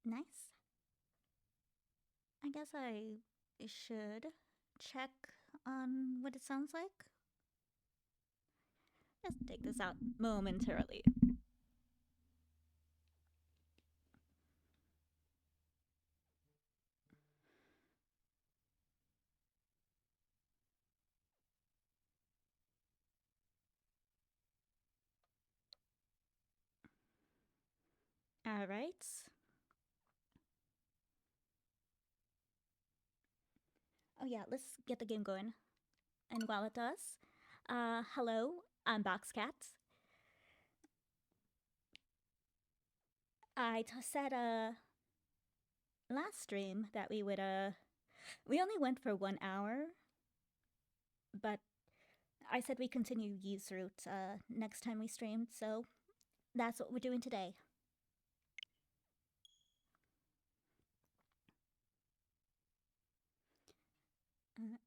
Nice. I guess I should check on what it sounds like. Let's take this out momentarily. All right. Oh yeah, let's get the game going. And while it does, hello, I'm Boxcat. I said last stream that we would we only went for 1 hour, but I said we continue Yves route next time we streamed, so that's what we're doing today.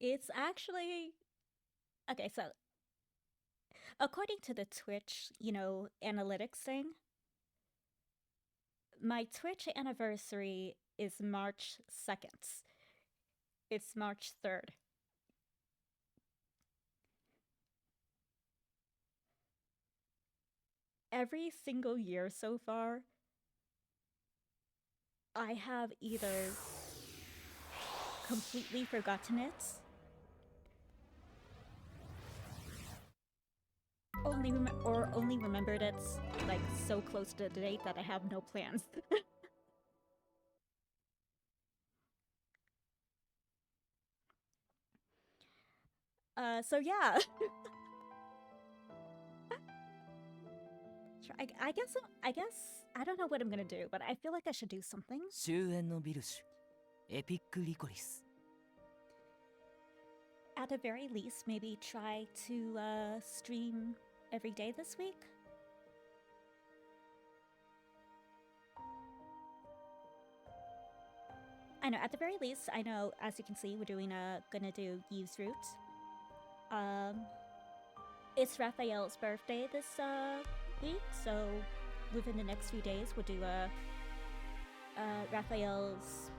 It's actually okay. So according to the Twitch, analytics thing, my Twitch anniversary is March 2nd. It's March 3rd. Every single year so far, I have either completely forgotten it, or only remembered it like so close to the date that I have no plans. So yeah. I guess I don't know what I'm gonna do, but I feel like I should do something. 終焉のビル種エピックリコリス At the very least, maybe try to stream every day this week. I know, at the very least, I know, as you can see, we're doing gonna do Yves route. It's Raphael's birthday this week, so within the next few days we'll do Raphael's.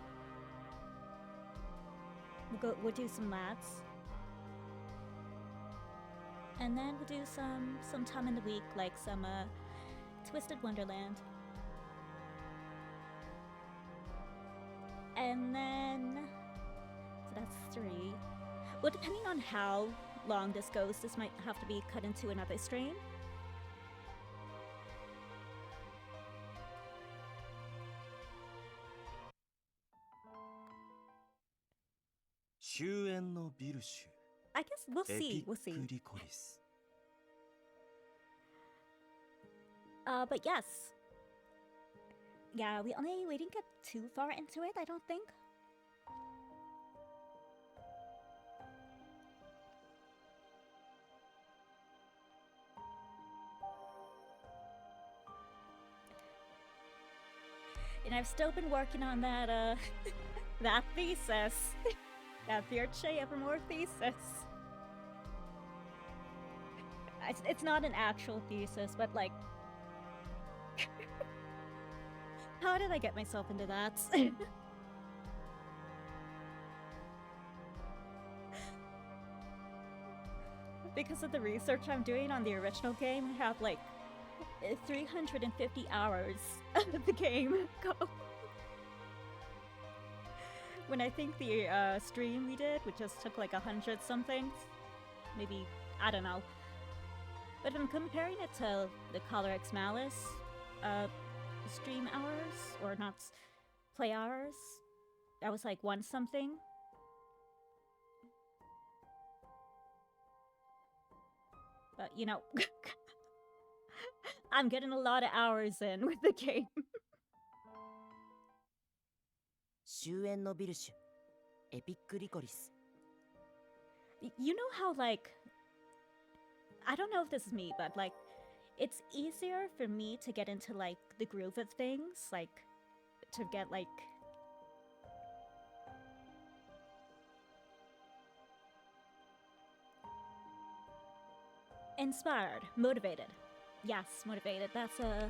We'll do some lads, and then we'll do some time in the week, like some Twisted Wonderland. And then, so that's 3. Well, depending on how long this goes, this might have to be cut into another stream. I guess we'll see. But yes. Yeah, we didn't get too far into it, I don't think. And I've still been working on that that thesis. That Virtue Evermore thesis. It's not an actual thesis, but like how did I get myself into that? Because of the research I'm doing on the original game, I have like 350 hours of the game go. When I think the stream we did, which just took like 100 something, maybe, I don't know. But if I'm comparing it to the Color X Malice stream hours, or not play hours, that was like 1 something. But you know, I'm getting a lot of hours in with the game. 終焉のビル種エピックリコリス You know how, like, I don't know if this is me, but like, it's easier for me to get into like the groove of things, like to get like inspired, motivated. Yes, motivated. That's the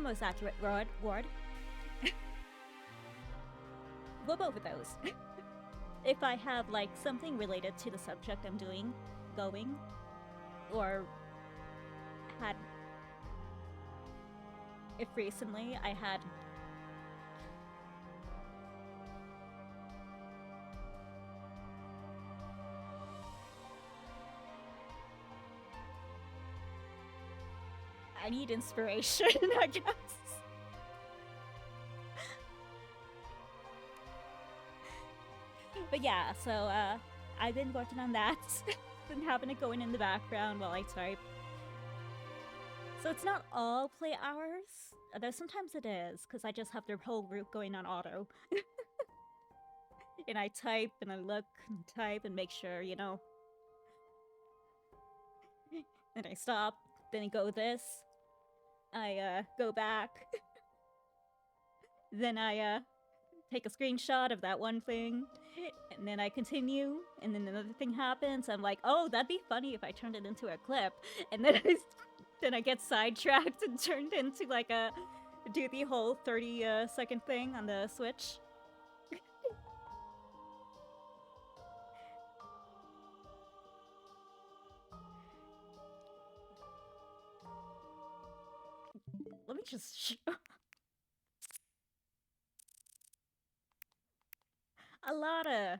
most accurate word. Well, both of those. If I have like something related to the subject I'm doing, going, or had, if recently I had I need inspiration, I guess. But yeah, so I've been working on that. Been having it going in the background while I type. So it's not all play hours, though sometimes it is, because I just have the whole route going on auto. And I type and I look and type and make sure, you know. Then I stop, then I go this. I go back. Then I take a screenshot of that one thing, and then I continue, and then another thing happens. I'm like, oh, that'd be funny if I turned it into a clip, and then I get sidetracked and turned into like a do the whole 30-second thing on the Switch. Let me just show. A lot of.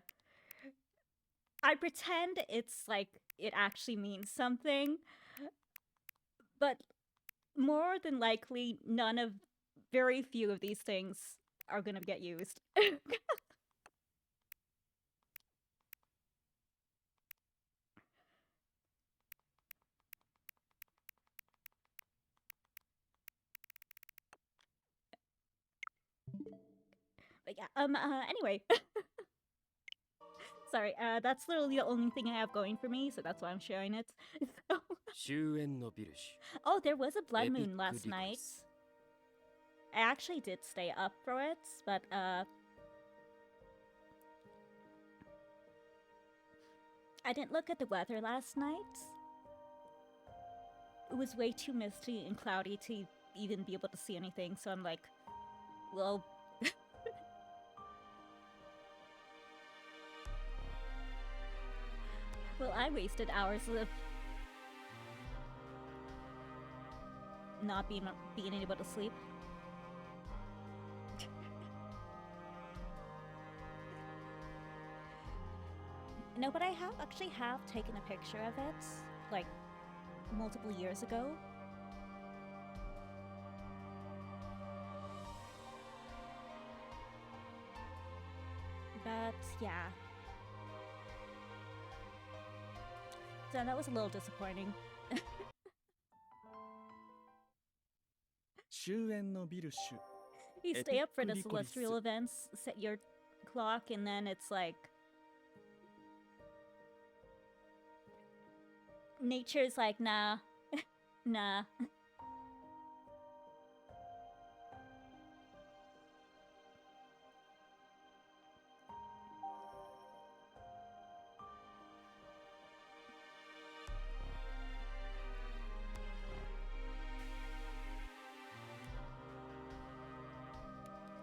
I pretend it's like it actually means something, but more than likely, very few of these things are gonna get used. But yeah, anyway. Sorry, that's literally the only thing I have going for me, so that's why I'm sharing it. Oh, there was a blood moon last night. I actually did stay up for it, but I didn't look at the weather last night. It was way too misty and cloudy to even be able to see anything, so I'm like, well... Well, I wasted hours of not being able to sleep. No, but I actually have taken a picture of it, like, multiple years ago. But, yeah. So that was a little disappointing. You stay up for the celestial events, set your clock, and then it's like... Nature's like, nah. Nah.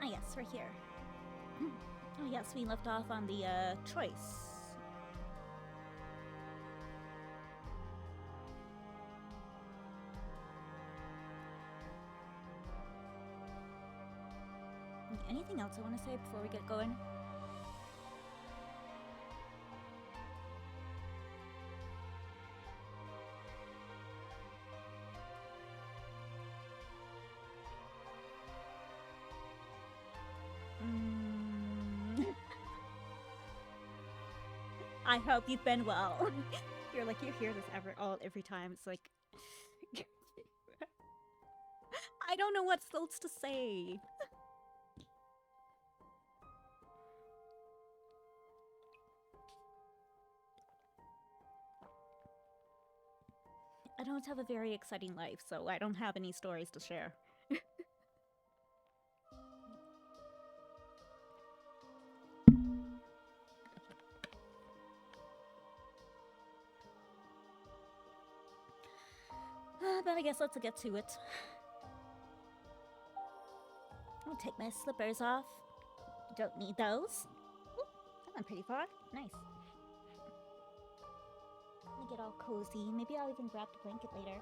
Ah, yes, we're here. Oh, yes, we left off on the, choice. Anything else I want to say before we get going? I hope you've been well. You're like, you hear this every time. It's like... I don't know what else to say. I don't have a very exciting life, so I don't have any stories to share. But I guess let's get to it. I'll take my slippers off. Don't need those. Ooh, that went pretty far. Nice. Let me get all cozy. Maybe I'll even grab the blanket later.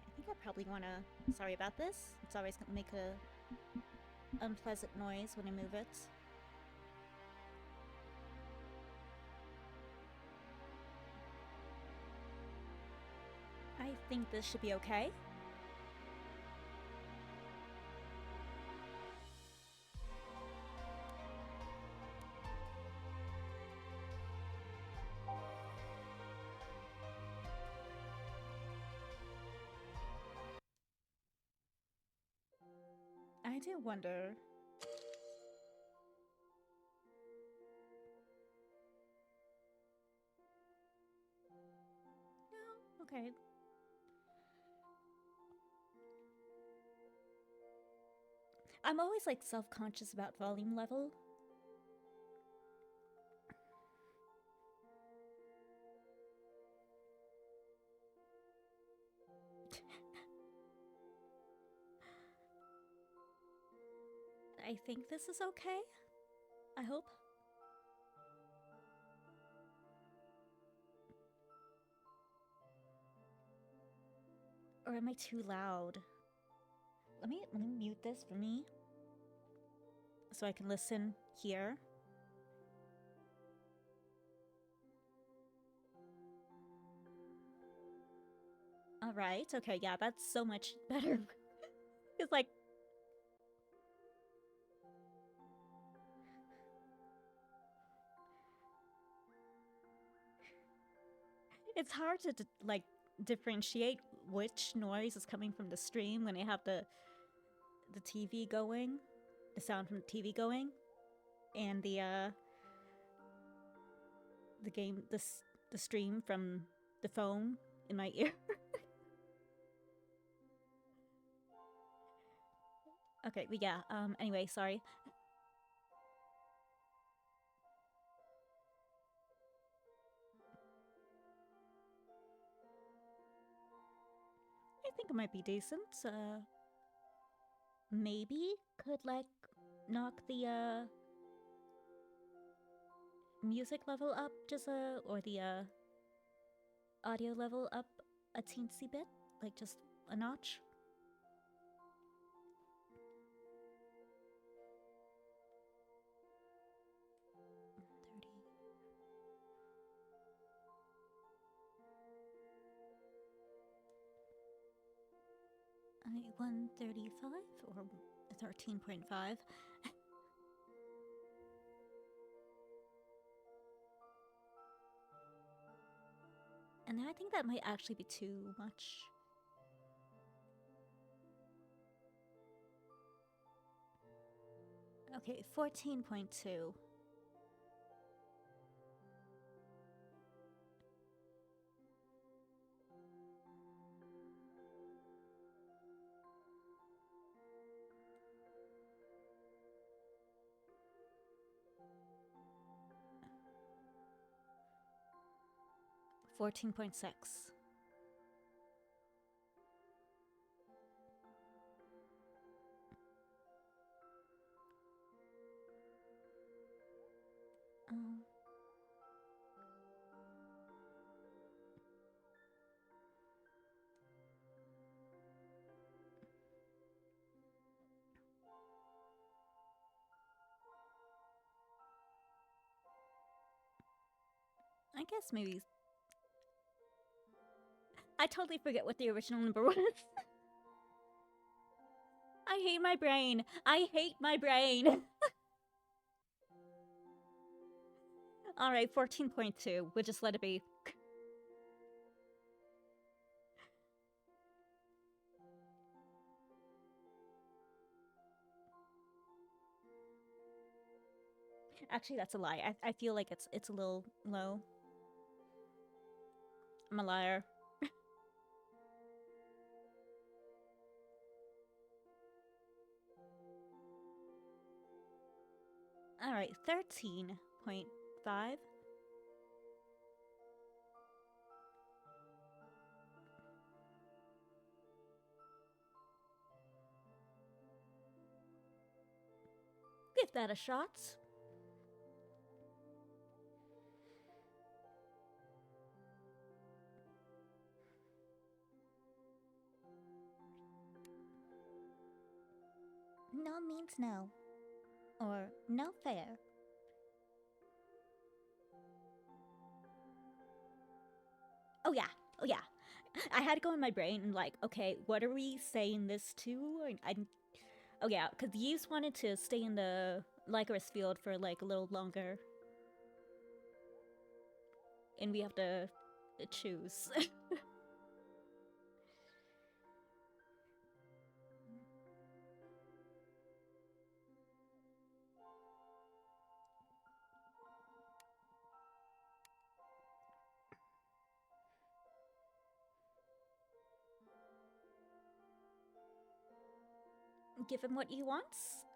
I think I probably want to... Sorry about this. It's always going to make a unpleasant noise when I move it. I think this should be okay. I do wonder... No? Okay. I'm always like self-conscious about volume level. I think this is okay. I hope. Or am I too loud? Let me mute this for me. So I can listen here. Alright, okay, yeah, that's so much better. It's like... It's hard to, like, differentiate which noise is coming from the stream when I have the TV going. The sound from the TV going. And the game, the stream from the phone in my ear. Okay, but yeah, anyway, sorry. I think it might be decent. Maybe could, like, knock the, music level up just or the, audio level up a teensy bit. Like, just a notch. I 135 or 13.5. And then I think that might actually be too much. Okay, 14.2. $14.6. I guess maybe... I totally forget what the original number was. I hate my brain. I hate my brain. Alright, 14.2. We'll just let it be. Actually, that's a lie. I feel like it's a little low. I'm a liar. Alright, 13.5. give that a shot. No means no. Or no fair. Oh yeah, oh yeah. I had to go in my brain and like, okay, what are we saying this to? Oh yeah, because Yves wanted to stay in the Lycoris field for like a little longer. And we have to choose. Give him what he wants?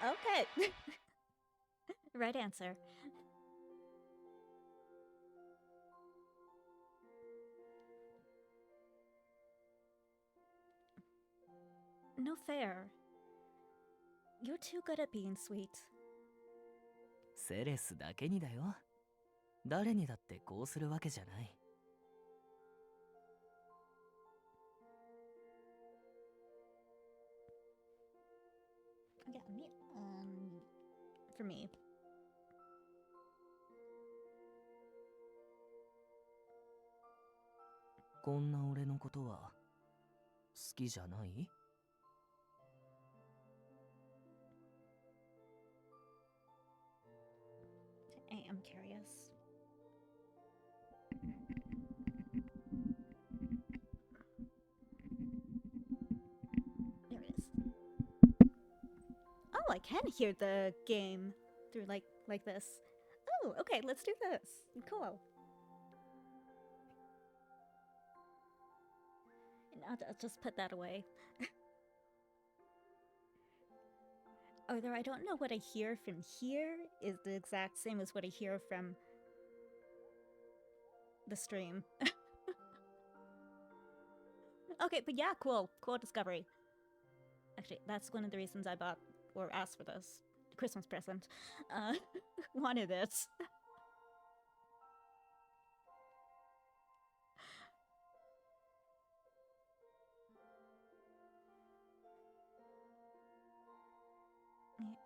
Okay. Right answer. No fair. You're too good at being sweet. セレスだけにだよ。誰にだってこうするわけじゃない。Yeah, for me. こんな俺のことは好きじゃない？ I am curious. There it is. Oh, I can hear the game through like this. Oh, okay, let's do this. Cool. And I'll just put that away. Although I don't know what I hear from here is the exact same as what I hear from the stream. Okay, but yeah, cool. Cool discovery. Actually, that's one of the reasons I bought or asked for this Christmas present. Wanted it.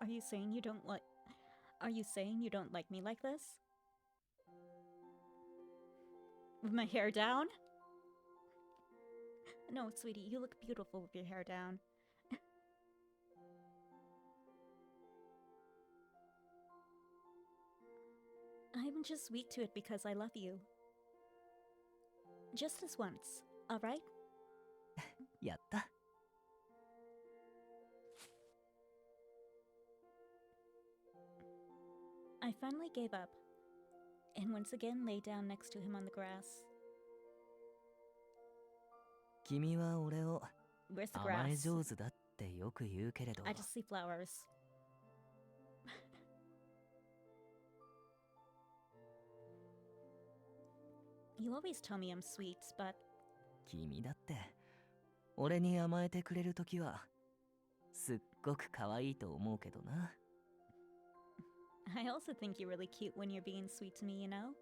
Are you saying you don't like... Are you saying you don't like me like this? With my hair down? No, sweetie, you look beautiful with your hair down. I'm just weak to it because I love you. Just this once, alright? やった。I finally gave up, and once again lay down next to him on the grass. 君は俺を Where's the 甘え grass? 上手だってよく言うけれど I just see flowers. You always tell me I'm sweet, but 君だって俺に甘えてくれるときはすっごく可愛いと思うけどな。 I also think you're really cute when you're being sweet to me, you know?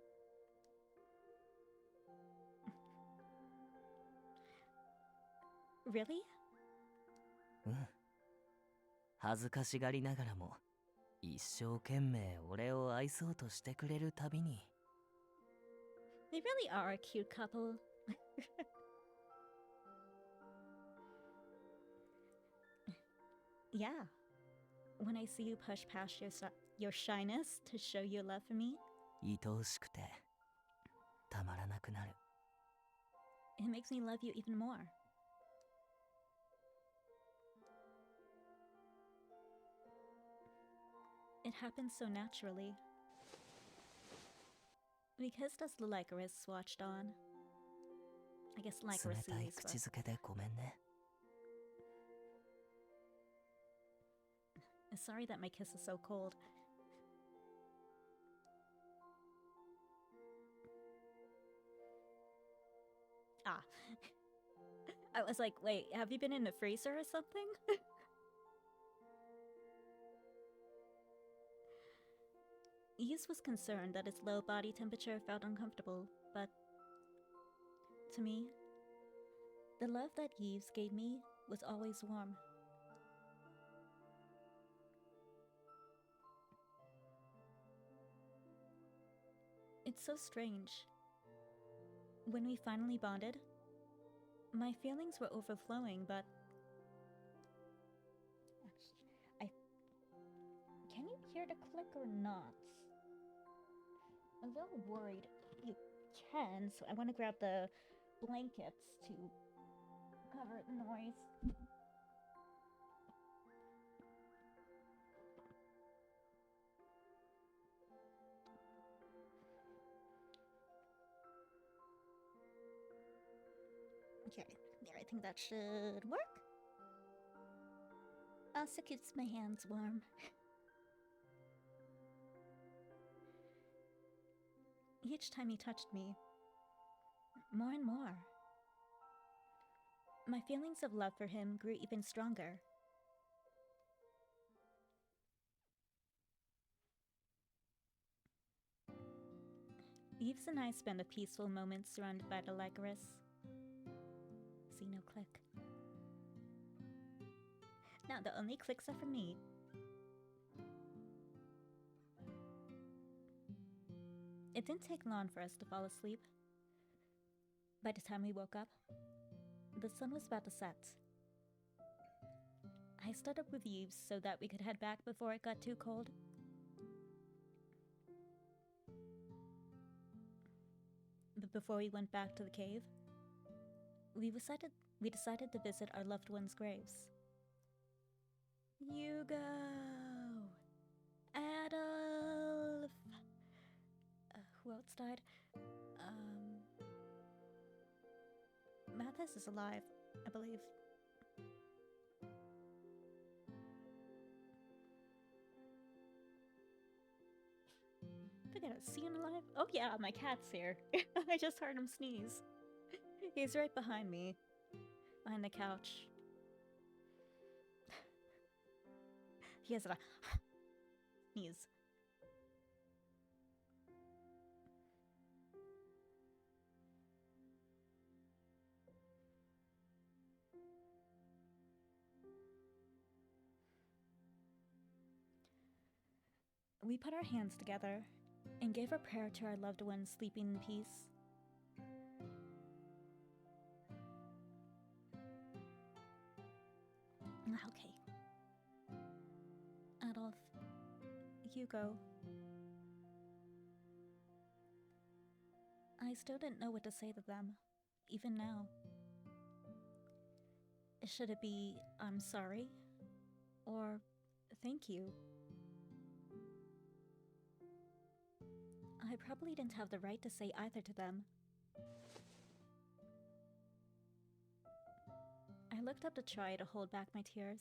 Really? うん。恥ずかしがりながらも一生懸命俺を愛そうとしてくれるたびに They really are a cute couple. Yeah. When I see you push past your shyness to show your love for me, 愛おしくてたまらなくなる。 it makes me love you even more. It happens so naturally. Because does the Lycoris watched on? I guess 冷 Lycoris たい sees 口づけでごめんね。 Sorry that my kiss is so cold. Ah. I was like, wait, have you been in the freezer or something? Yves was concerned that its low body temperature felt uncomfortable, but to me, the love that Yves gave me was always warm. It's so strange. When we finally bonded, my feelings were overflowing, but can you hear the click or not? I'm a little worried. You can, so I want to grab the blankets to cover the noise. Okay, there, I think that should work. Also keeps my hands warm. Each time he touched me, more and more, my feelings of love for him grew even stronger. Yves and I spent a peaceful moment surrounded by the Lycoris. See, no click. Now the only clicks are for me. It didn't take long for us to fall asleep. By the time we woke up, the sun was about to set. I stood up with Yves so that we could head back before it got too cold. But before we went back to the cave, we decided to visit our loved ones' graves. Hugo! Adolf! Who else died? Mathis is alive, I believe. Did I see him alive? Oh yeah, my cat's here. I just heard him sneeze. He's right behind me. Behind the couch. He has a sneeze. We put our hands together and gave a prayer to our loved ones sleeping in peace. Okay. Adolf, Hugo. I still didn't know what to say to them, even now. Should it be, I'm sorry? Or, thank you? I probably didn't have the right to say either to them. I looked up to try to hold back my tears,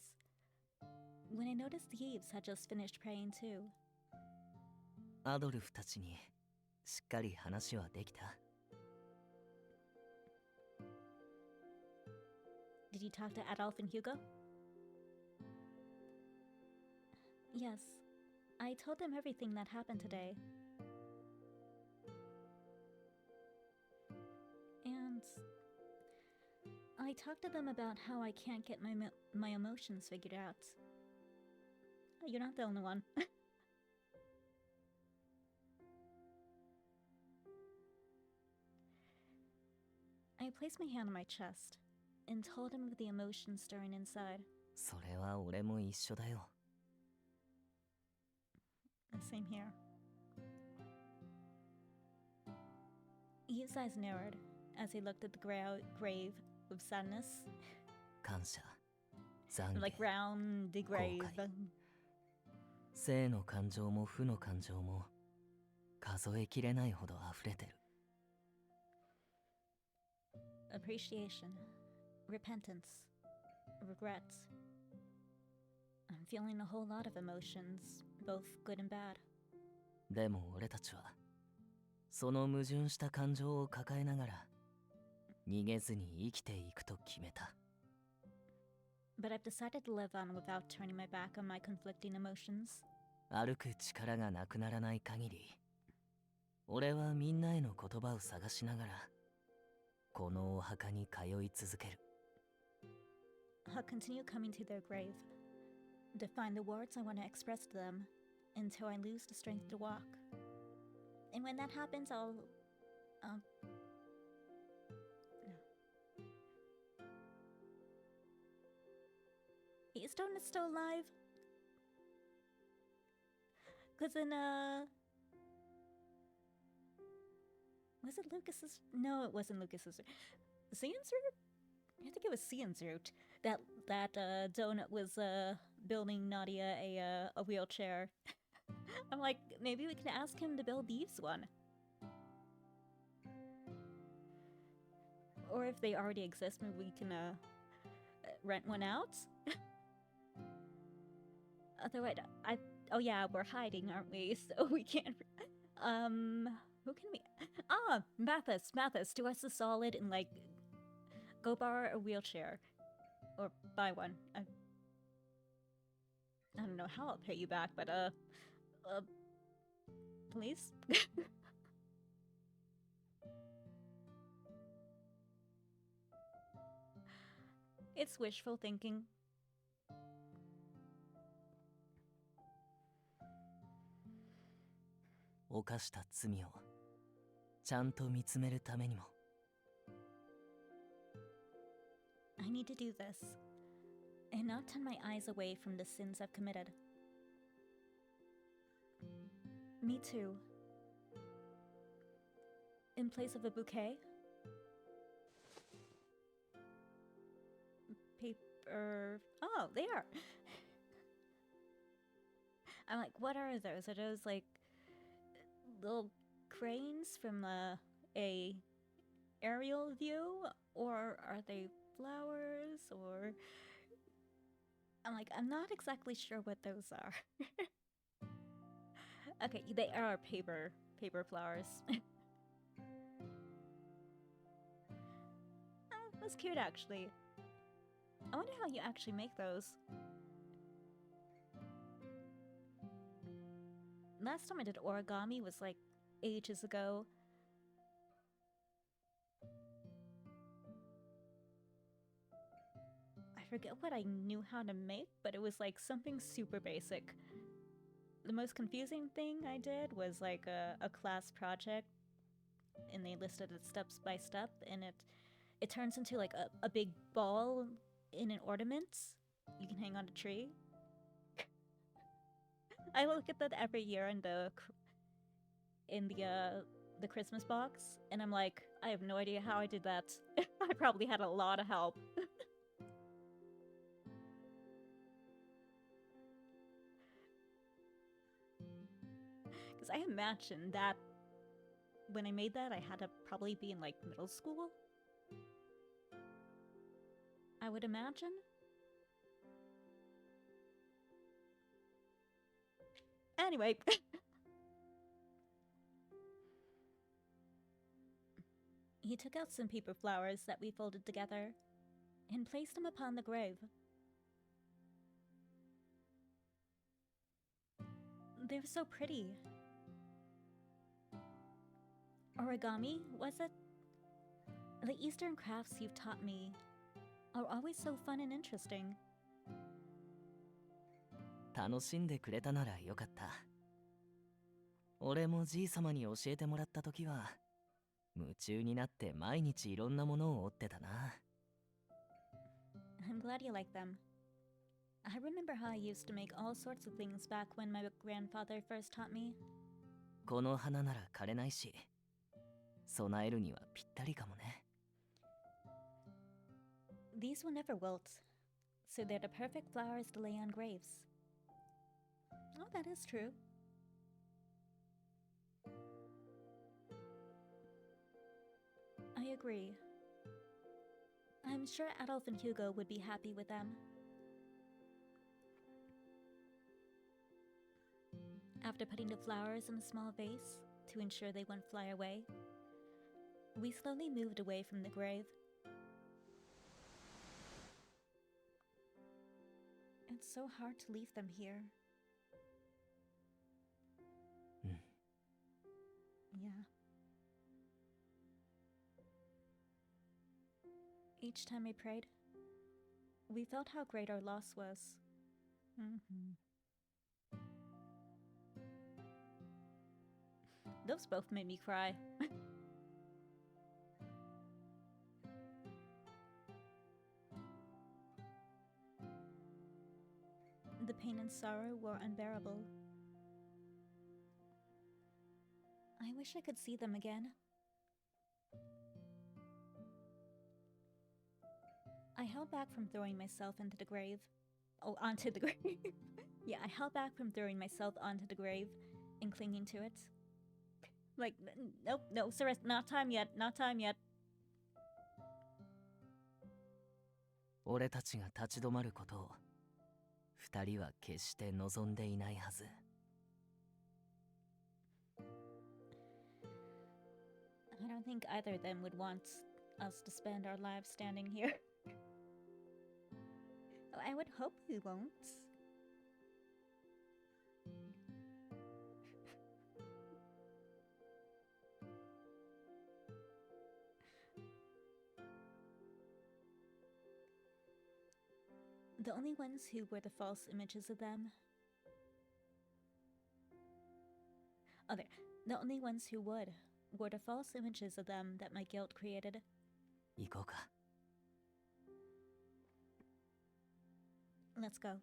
when I noticed Yves had just finished praying too. アドルフたちにしっかり話はできた? Did you talk to Adolf and Hugo? Yes, I told them everything that happened today. And I talked to them about how I can't get my emotions figured out. You're not the only one. I placed my hand on my chest and told him of the emotions stirring inside. それは俺も一緒だよ. Same here. Eve's eyes narrowed as he looked at the grave with sadness. 感謝、懺悔、 Like round the grave. 後悔。生の感情も負の感情も数えきれないほど溢れてる。 Appreciation, repentance, regret. I'm feeling a whole lot of emotions, both good and bad. でも俺たちはその矛盾した感情を抱えながら逃げずに生きていくと決めた。 But I've decided to live on without turning my back on my conflicting emotions. 歩く力がなくならない限り、俺はみんなへの言葉を探しながら、このお墓に通い続ける。I'll continue coming to their grave, to find the words I want to express to them, until I lose the strength to walk. And when that happens, I'll... No. Stone is still alive? Cause in, was it Lucas's? No, it wasn't Lucas's. Cian's route? I think it was Cian's route. That donut was building Nadia a wheelchair. I'm like, maybe we can ask him to build Yves one. Or if they already exist, maybe we can rent one out. Otherwise, oh yeah, we're hiding, aren't we? So we can't. Who can we? Ah, Mathis, do us a solid and like go borrow a wheelchair or buy one. I don't know how I'll pay you back, but please. It's wishful thinking. I 犯した罪をちゃんと見つめるためにも。I need to do this, and not turn my eyes away from the sins I've committed. Me too. In place of a bouquet? Paper... Oh, they are! I'm like, what are those? Are those, like, little cranes from a aerial view? Or are they flowers? Or... I'm like, I'm not exactly sure what those are. Okay, they are paper flowers. Oh, that's cute, actually. I wonder how you actually make those. Last time I did origami was like ages ago. I forget what I knew how to make, but it was like something super basic. The most confusing thing I did was like a class project, and they listed it step by step, and it turns into like a big ball in an ornament you can hang on a tree. I look at that every year in the Christmas box, and I'm like, I have no idea how I did that. I probably had a lot of help. Because I imagine that when I made that, I had to probably be in like middle school. I would imagine. Anyway. He took out some paper flowers that we folded together and placed them upon the grave. They were so pretty. Origami, was it? The Eastern crafts you've taught me are always so fun and interesting. 楽しんでくれたならよかった。俺もじいさまに教えてもらった時は夢中になって毎日いろんなものを折ってたな。I'm glad you like them. I remember how I used to make all sorts of things back when my grandfather first taught me. この花なら枯れないし、備えるにはぴったりかもね。These will never wilt, so they're the perfect flowers to lay on graves. Oh, that is true. I agree. I'm sure Adolf and Hugo would be happy with them. After putting the flowers in a small vase to ensure they wouldn't fly away, we slowly moved away from the grave. It's so hard to leave them here. Each time we prayed, we felt how great our loss was. Those both made me cry. The pain and sorrow were unbearable. I wish I could see them again. I held back from throwing myself into the grave. Oh, onto the grave. Yeah, I held back from throwing myself onto the grave and clinging to it. Like, nope, no, Ceres, not time yet, not time yet. 俺たちが立ち止まることを二人は決して望んでいないはず。I don't think either of them would want us to spend our lives standing here. I would hope we won't. The only ones who were the false images of them. Oh, there. The only ones who would were the false images of them that my guilt created. 行こうか。Let's go.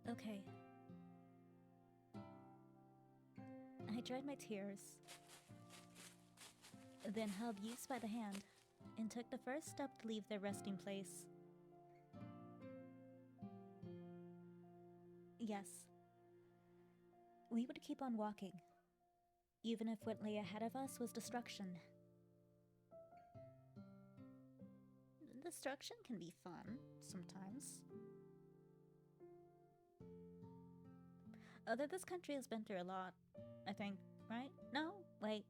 Okay. I dried my tears, then held Yves by the hand and took the first step to leave their resting place. Yes. We would keep on walking, even if what lay ahead of us was destruction. Destruction can be fun, sometimes. Although this country has been through a lot, I think, right? No? Wait.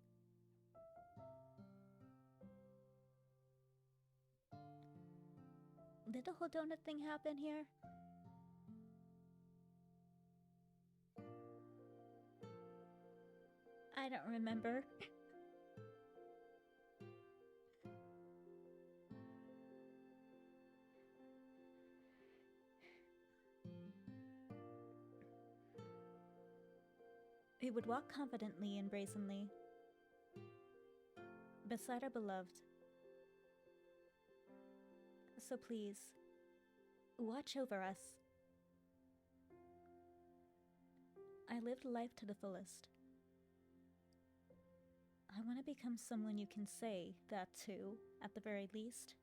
Did the whole donut thing happen here? I don't remember. We would walk confidently and brazenly beside our beloved. So please, watch over us. I lived life to the fullest. I want to become someone you can say that to, at the very least.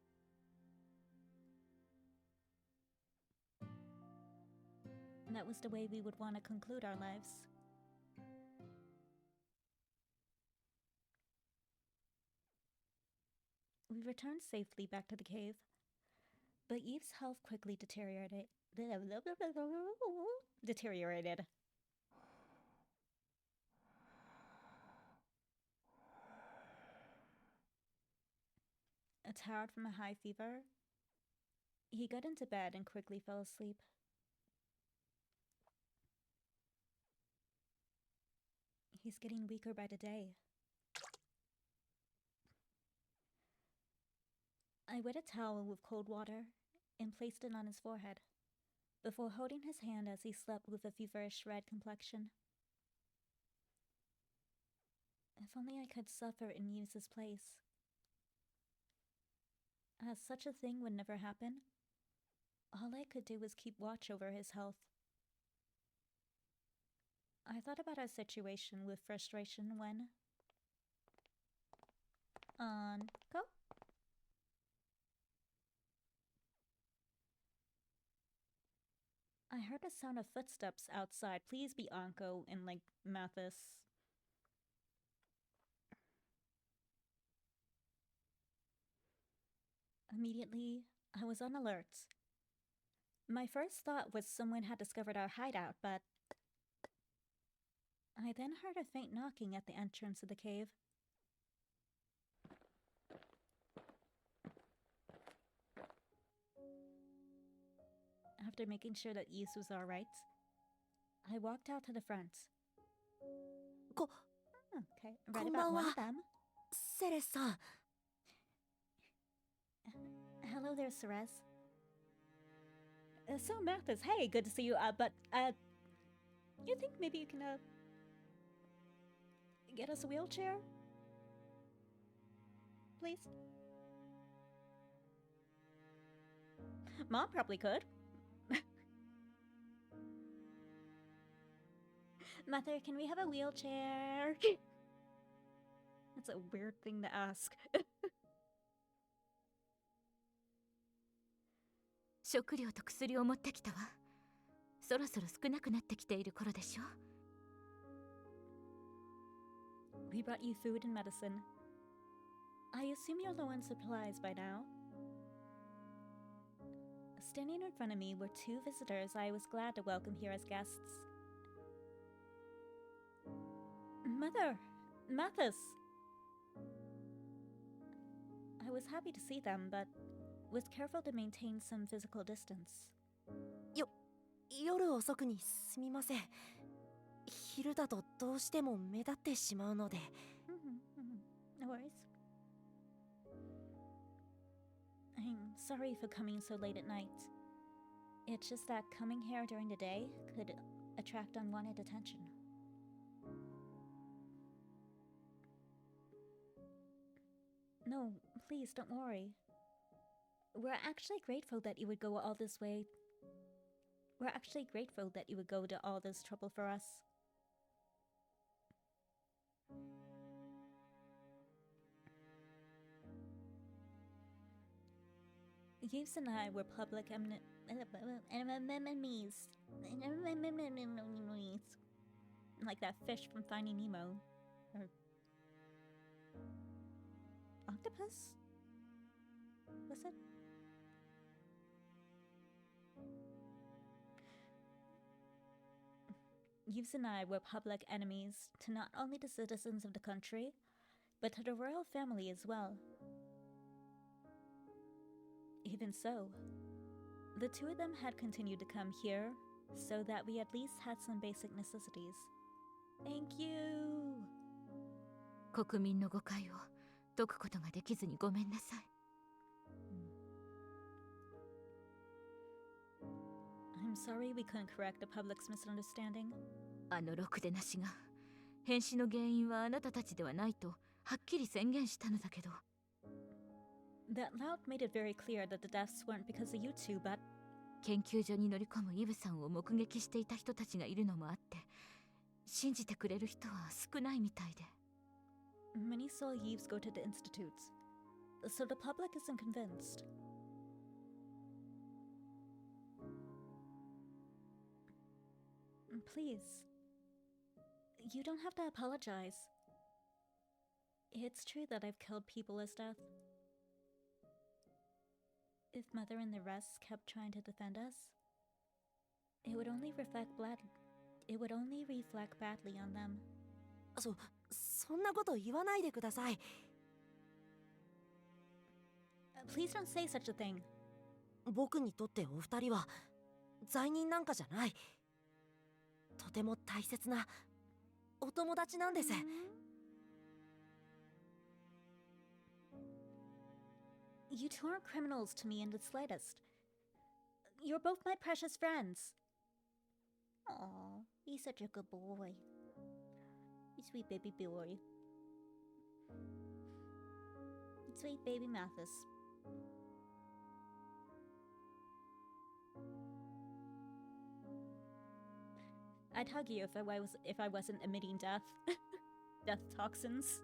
That was the way we would want to conclude our lives. We returned safely back to the cave, but Yves' health quickly deteriorated. Tired from a high fever, he got into bed and quickly fell asleep. He's getting weaker by the day. I wet a towel with cold water and placed it on his forehead, before holding his hand as he slept with a feverish red complexion. If only I could suffer in Yves' place. As such a thing would never happen, all I could do was keep watch over his health. I thought about our situation with frustration when... go? I heard a sound of footsteps outside. Please be Anko and, like, Mathis. Immediately, I was on alert. My first thought was someone had discovered our hideout, but... I then heard a faint knocking at the entrance of the cave. After making sure that Yves was alright, I walked out to the front. Okay, read about one of them. セレさん。Hello there, Ceres. So Mathis, hey, good to see you. But you think maybe you can get us a wheelchair, please? Mom probably could. Mother, can we have a wheelchair? That's a weird thing to ask. 食料と薬を持ってきたわ。そろそろ少なくなってきている頃でしょ。We brought you food and medicine. I assume you're low on supplies by now. Standing in front of me were two visitors I was glad to welcome here as guests. Mother! Mathis! I was happy to see them, but was careful to maintain some physical distance. 夜遅くにすみません。昼だとどうしても目立ってしまうので。No worries. I'm sorry for coming so late at night. It's just that coming here during the day could attract unwanted attention. No, please don't worry. We're actually grateful that you would go all this way. We're actually grateful that you would go to all this trouble for us. Yves and I were public enemies. Like that fish from Finding Nemo. Or octopus? Was it? Yves and I were public enemies to not only the citizens of the country, but to the royal family as well. Even so, the two of them had continued to come here so that we at least had some basic necessities. Thank you! 国民の誤解を解くことができずにごめんなさい。I'm sorry we couldn't correct the public's misunderstanding. あのろくでなしが変死の原因はあなたたちではないとはっきり宣言したのだけど。That loud made it very clear that the deaths weren't because of you two, but 研究所に乗り込むイブさんを目撃していた人たちがいるのもあって信じてくれる人は少ないみたいで。many saw Yves go to the institutes, so the public isn't convinced. Please, you don't have to apologize. It's true that I've killed people as death. If Mother and the rest kept trying to defend us, it would only reflect badly on them. そんなこと言わないでください。Please don't say such a thing. 僕にとってお二人は罪人なんかじゃない。とても大切なお友達なんです。You two aren't criminals to me in the slightest. You're both my precious friends. Aw, he's such a good boy. Sweet baby boy. Sweet baby Mathis. I'd hug you if I wasn't emitting death toxins.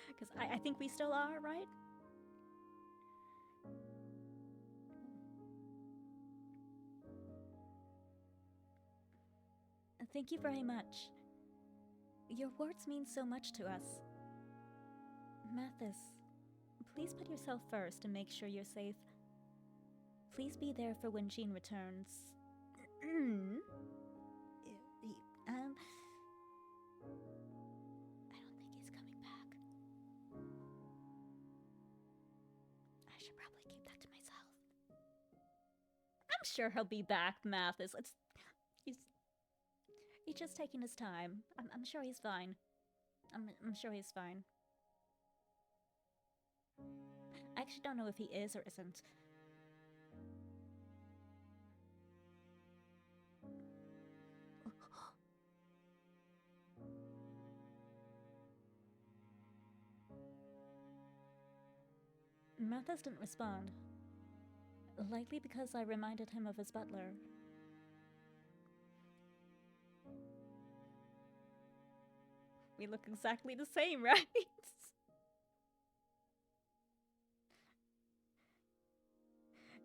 Because I think we still are, right? Thank you very much. Your words mean so much to us. Mathis, please put yourself first and make sure you're safe. Please be there for when Jean returns. I don't think he's coming back. I should probably keep that to myself. I'm sure he'll be back, Mathis. He's just taking his time. I'm sure he's fine. I'm sure he's fine. I actually don't know if he is or isn't. Mathis didn't respond. Likely because I reminded him of his butler. We look exactly the same, right?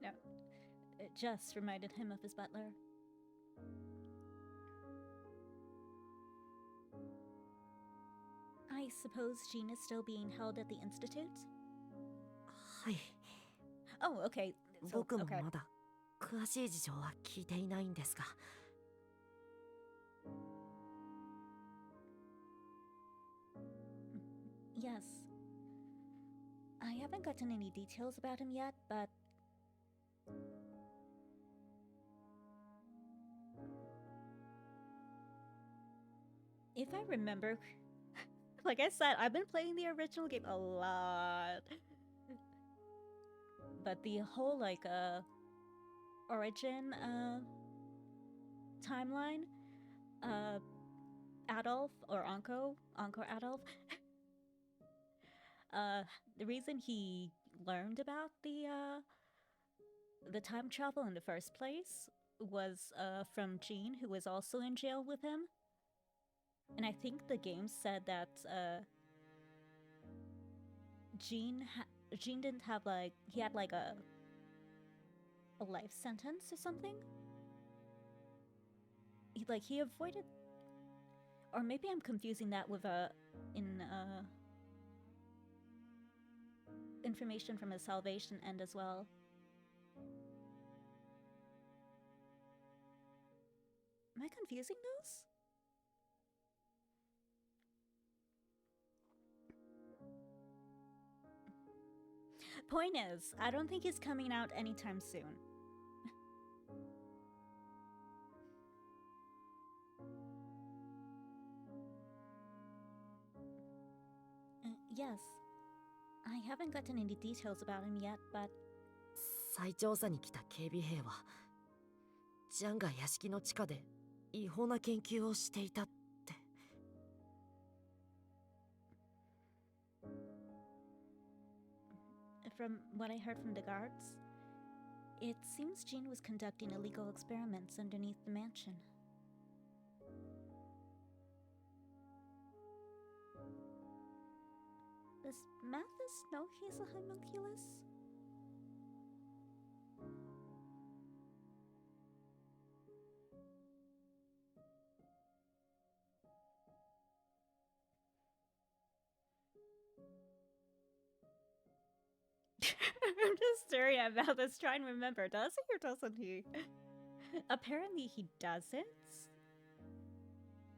No, it just reminded him of his butler. I suppose Jean is still being held at the Institute? はい。 Oh, okay. So, 僕も okay. まだ詳しい事情は聞いていないんですが。Yes. I haven't gotten any details about him yet, but... if I remember... like I said, I've been playing the original game a lot. But the whole, like, origin, timeline, Adolf, or Anko Adolf, the reason he learned about the time travel in the first place was, from Jean, who was also in jail with him. And I think the game said that, Jean didn't have, like, he had, like, a life sentence or something? He avoided... or maybe I'm confusing that with, information from his salvation end as well. Am I confusing those? Point is, I don't think he's coming out anytime soon. Yes. I haven't gotten any details about him yet, but... 再調査に来た警備兵はジャンが屋敷の地下で違法な研究をしていたって。From what I heard from the guards, it seems Jean was conducting illegal experiments underneath the mansion. Does Mathis know he's a homunculus? I'm just staring at Mathis trying to remember. Does he or doesn't he? Apparently he doesn't.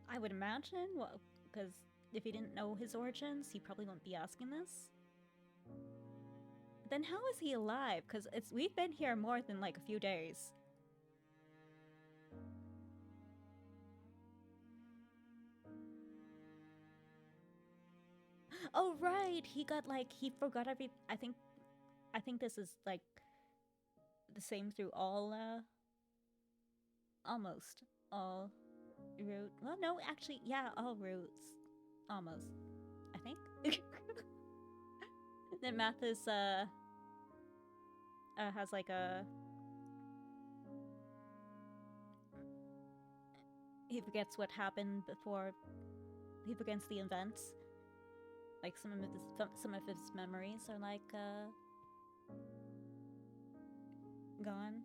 I would imagine, well, because if he didn't know his origins, he probably wouldn't be asking this. Then how is he alive? Because we've been here more than like a few days. Oh right, he got like he forgot every. I think this is like the same through all almost all route. Well, no, actually, yeah, all routes almost. I think. Then Mathis has like a. He forgets what happened before. He forgets the events. Like some of his memories are like gone.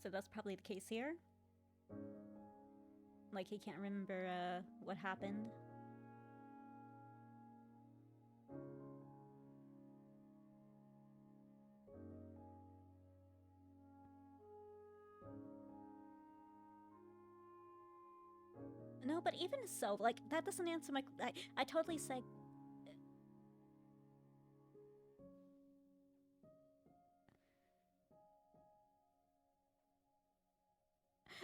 So that's probably the case here. Like he can't remember what happened. No, but even so, like, that doesn't answer my... I totally say...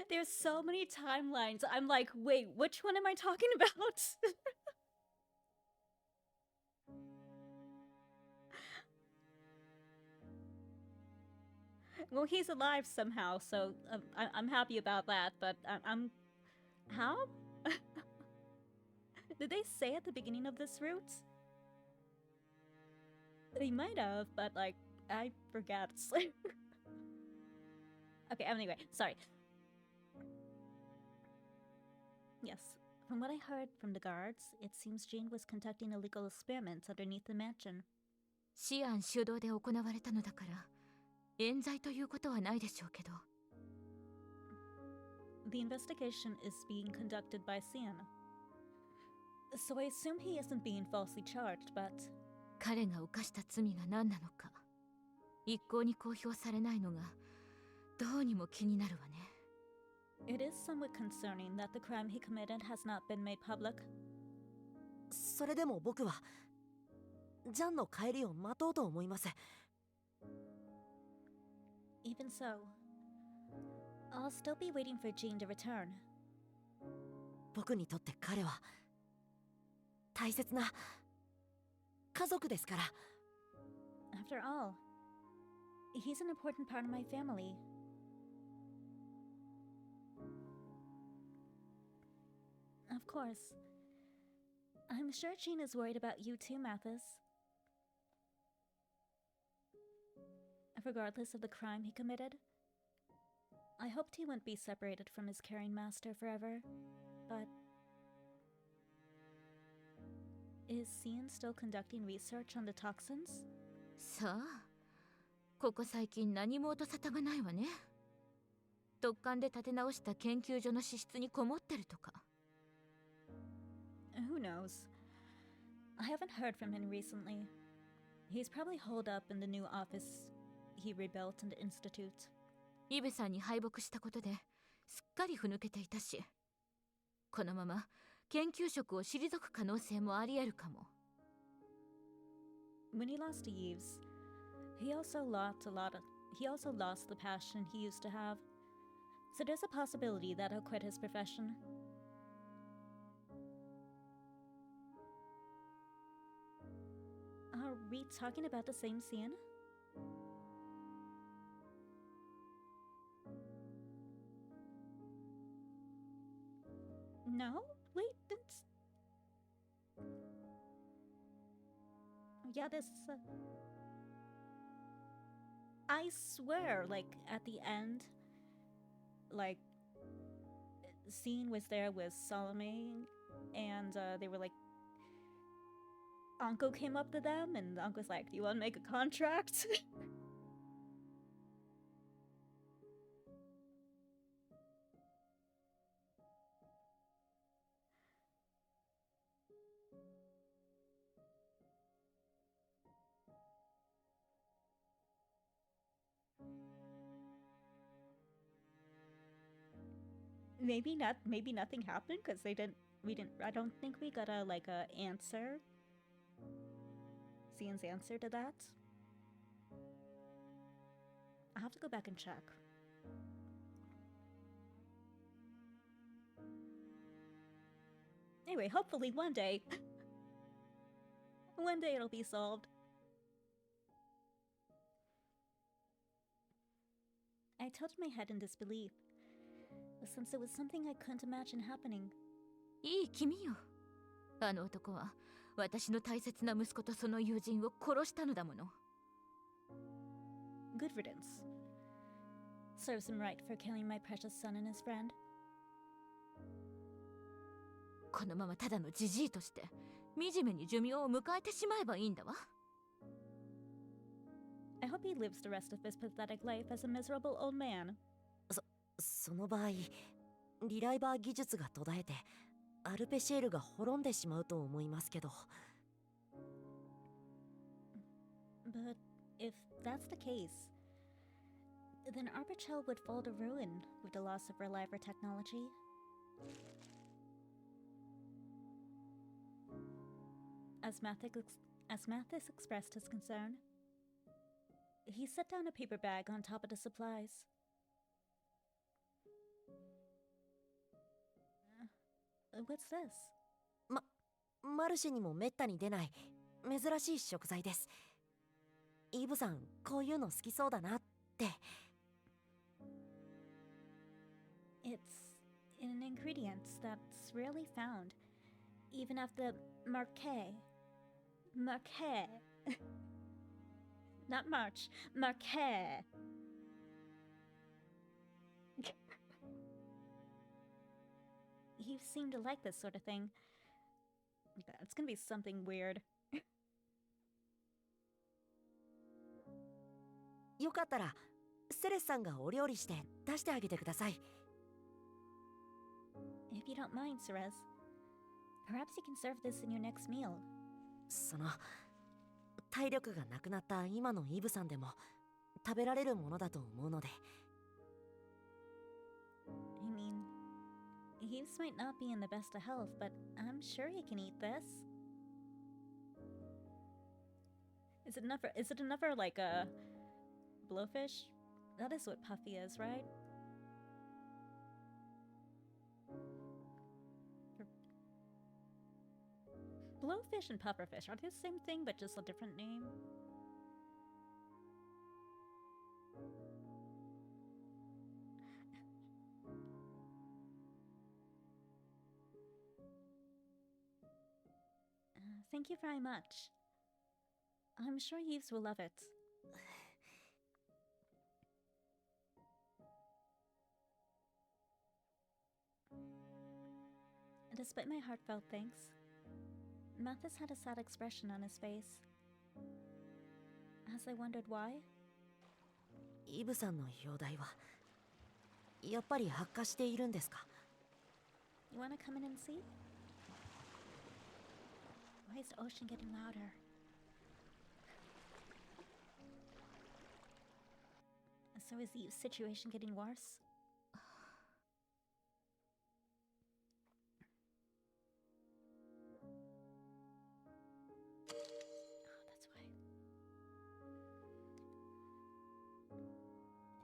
There's so many timelines. I'm like, wait, which one am I talking about? Well, he's alive somehow, so I'm happy about that, but I'm... How? Did they say at the beginning of this route? They might have, but, like, I forget. Okay, anyway, sorry. Yes, from what I heard from the guards, it seems Jane was conducting illegal experiments underneath the mansion. 思案主導で行われたのだから冤罪ということはないでしょうけど The investigation is being conducted by Cian. So I assume he isn't being falsely charged, but... 彼が犯した罪が何なのか一向に公表されないのがどうにも気になるわね It is somewhat concerning that the crime he committed has not been made public. それでも僕はジャンの帰りを待とうと思います。 Even so, I'll still be waiting for Jean to return. 僕にとって彼は大切な家族ですから。 After all, he's an important part of my family. Of course. I'm sure Jean is worried about you too, Mathis. Regardless of the crime he committed, I hoped he wouldn't be separated from his caring master forever, but... Is Cian still conducting research on the toxins? さあここ最近何も音沙汰がないわね特艦で立て直した研究所の資質にこもってるとか Who knows? I haven't heard from him recently. He's probably holed up in the new office he rebuilt in the institute. イブさんに敗北したことですっかりふぬけていたしこのまま研究職を退く可能性もあり得るかも When he lost to Yves, he also lost the passion he used to have. So there's a possibility that he'll quit his profession. Are we talking about the same scene? No? Wait, it's... Yeah, this... I swear, like, at the end, like, scene was there with Salome, and they were like... Uncle came up to them, and the uncle's like, do you want to make a contract? Maybe nothing happened because I don't think we got a answer. Cian's answer to that. I'll have to go back and check. Anyway, hopefully one day it'll be solved. I tilted my head in disbelief, since it was something I couldn't imagine happening. いい君よあの男は私の大切な息子とその友人を殺したのだもの Good riddance. Serves him right for killing my precious son and his friend. このままただのジジイとして惨めに寿命を迎えてしまえばいいんだわ I hope he lives the rest of his pathetic life as a miserable old man. その場合リライバー技術が途絶えてアルペシエルが滅んでしまうと思いますけど But if that's the case, then Arbichel would fall to ruin with the loss of reliver technology. As Mathis expressed his concern, he set down a paper bag on top of the supplies. What's this? マルシェにもめったに出ない珍しい食材です。イブさんこういうの好きそうだなって It's an ingredient that's rarely found, even at the marché. Marché. Not March. Marché. You seem to like this sort of thing. It's gonna be something weird. よかったらセレスさんがお料理して出してあげてください。 If you don't mind, Cerez, perhaps you can serve this in your next meal. その体力がなくなった今のイブさんでも食べられるものだと思うので。 I mean, Yves might not be in the best of health, but I'm sure he can eat this. Is it another like a blowfish? That is what Puffy is, right? Blowfish and pufferfish, are they the same thing but just a different name? Thank you very much. I'm sure Yves will love it. Despite my heartfelt thanks, Mathis had a sad expression on his face. As I wondered why, イブさんの容体はやっぱり悪化しているんですか？ you wanna come in and see? Why is the ocean getting louder? So is the situation getting worse? That's why.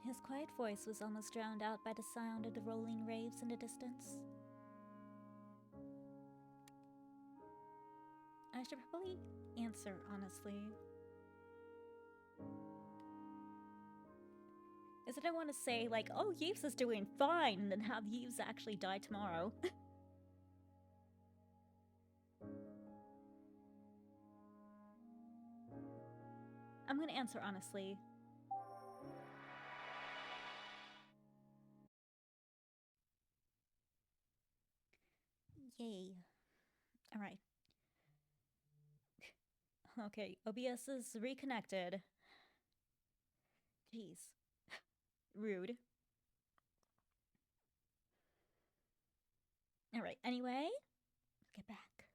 His quiet voice was almost drowned out by the sound of the rolling waves in the distance. I should probably answer honestly. Is it I want to say, like, oh, Yves is doing fine, and then have Yves actually die tomorrow? I'm gonna answer honestly. Yay. Alright. Okay, OBS is reconnected. Jeez. Rude. Alright, anyway, let's get back.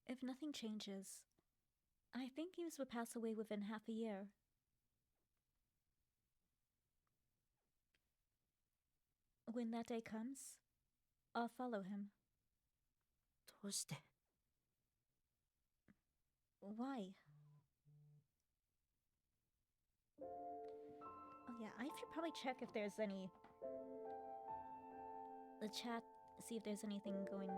If nothing changes, I think Yves will pass away within half a year. When that day comes, I'll follow him. どうして？ Why? Oh yeah, I should probably check if there's any... the chat, see if there's anything going...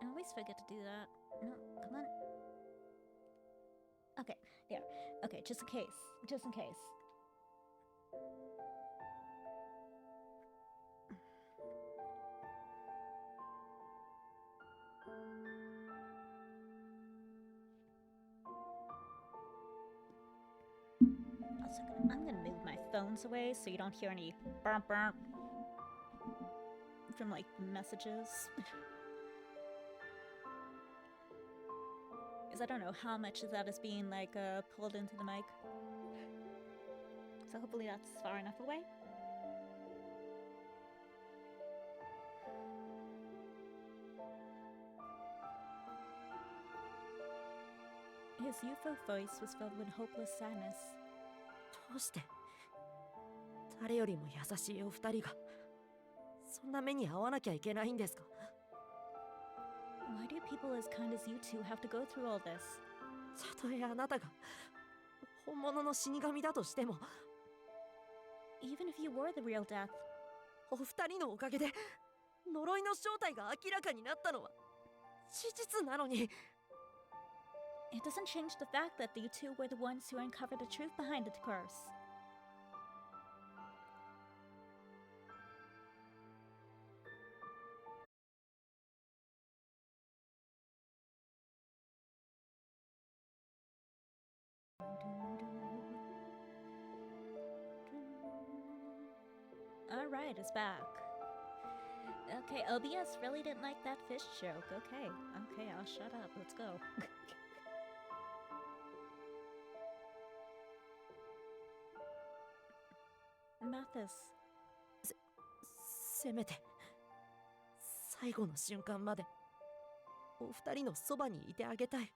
I always forget to do that. No, come on. Okay, there. Okay, just in case. Just in case. Also, I'm gonna move my phones away so you don't hear any burp burp from like messages. Because I don't know how much of that is being like pulled into the mic. So hopefully that's far enough away. His youthful voice was filled with hopeless sadness. どうして誰よりも優しいお二人がそんな目に遭わなきゃいけないんですか？ Why do people as kind as you two have to go through all this? たとえあなたが本物の死神だとしても Even if you were the real death, お二人のおかげで呪いの正体が明らかになったのは事実なのに it doesn't change the fact that you two were the ones who uncovered the truth behind the curse. Alright, it's back. Okay, OBS really didn't like that fish joke. Okay, I'll shut up. Let's go. Mathis. せめて最後の瞬間までお二人のそばにいてあげたい。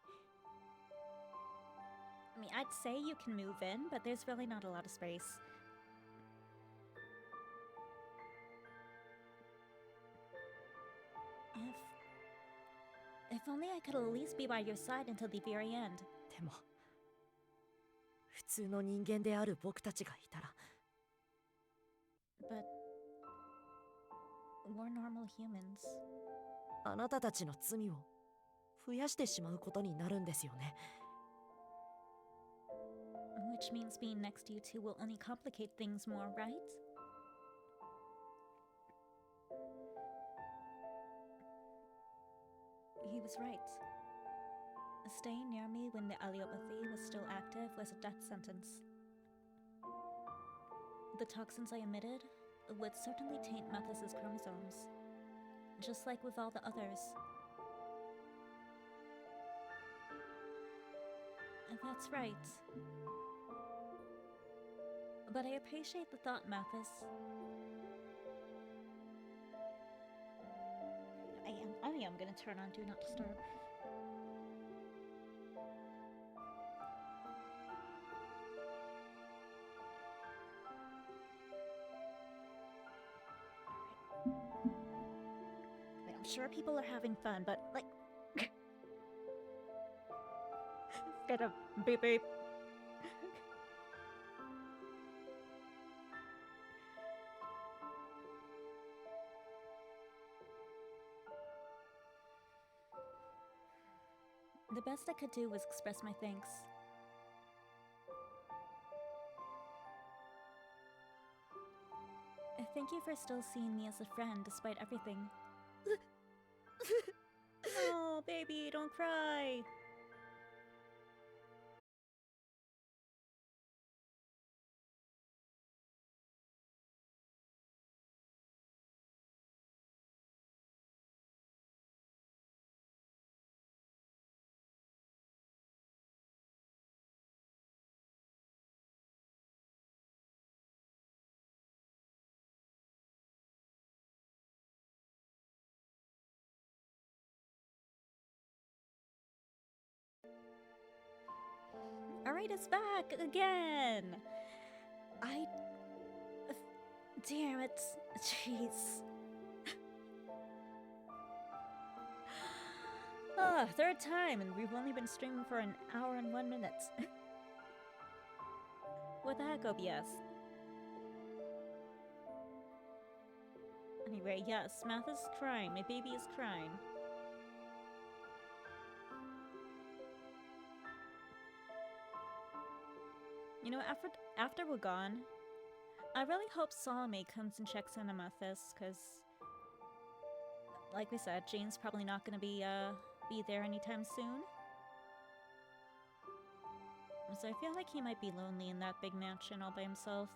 I mean, I'd say you can move in, but there's really not a lot of space. If only I could at least be by your side until the very end. でも普通の人間である僕たちがいたら But we're normal humans. あなたたちの罪を増やしてしまうことになるんですよね。 Which means being next to you two will only complicate things more, right? He was right. Staying near me when the allelopathy was still active was a death sentence. The toxins I emitted would certainly taint Mathis's chromosomes, just like with all the others. That's right. But I appreciate the thought, Mathis. I am gonna turn on Do Not Disturb. I'm sure people are having fun, but like, get a beep beep. The best I could do was express my thanks. Thank you for still seeing me as a friend despite everything. Oh, baby, don't cry. Alright, it's back again. Damn it. Jeez. Third time, and we've only been streaming for an hour and 1 minute. What the heck, OBS? Anyway, yes, Math is crying. My baby is crying. You know, after we're gone, I really hope Salome comes and checks in on Mathis, because, like we said, Jane's probably not going to be there anytime soon. So I feel like he might be lonely in that big mansion all by himself.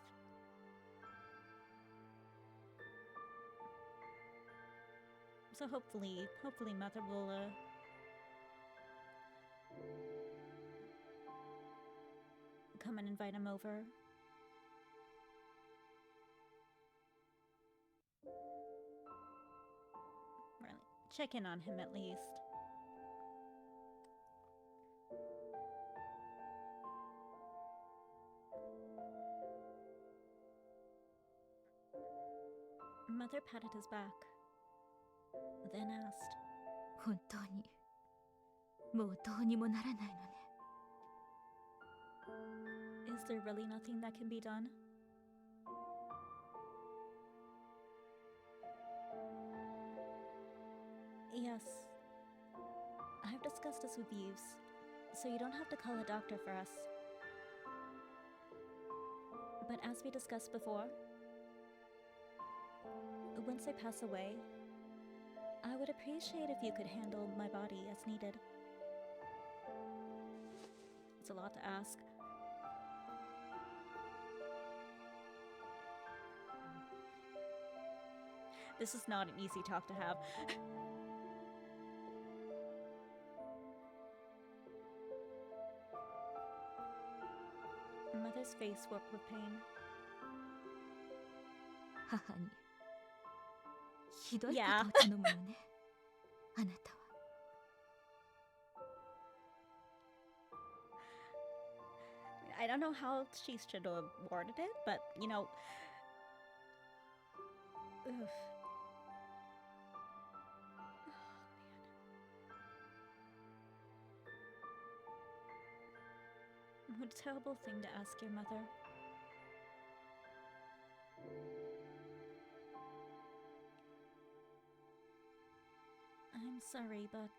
So hopefully Mother will, come and invite him over. Really, check in on him at least. Mother patted his back, then asked, 本当にもうどうにもならないのね。 Is there really nothing that can be done? Yes. I've discussed this with Yves, so you don't have to call a doctor for us. But as we discussed before, once I pass away, I would appreciate if you could handle my body as needed. It's a lot to ask. This is not an easy talk to have. Mother's face worked with pain. 母にひどいことを頼むのね、あなたは。I don't know how she should have worded it, but you know. Ugh. Oh, man. What a terrible thing to ask your mother. I'm sorry, but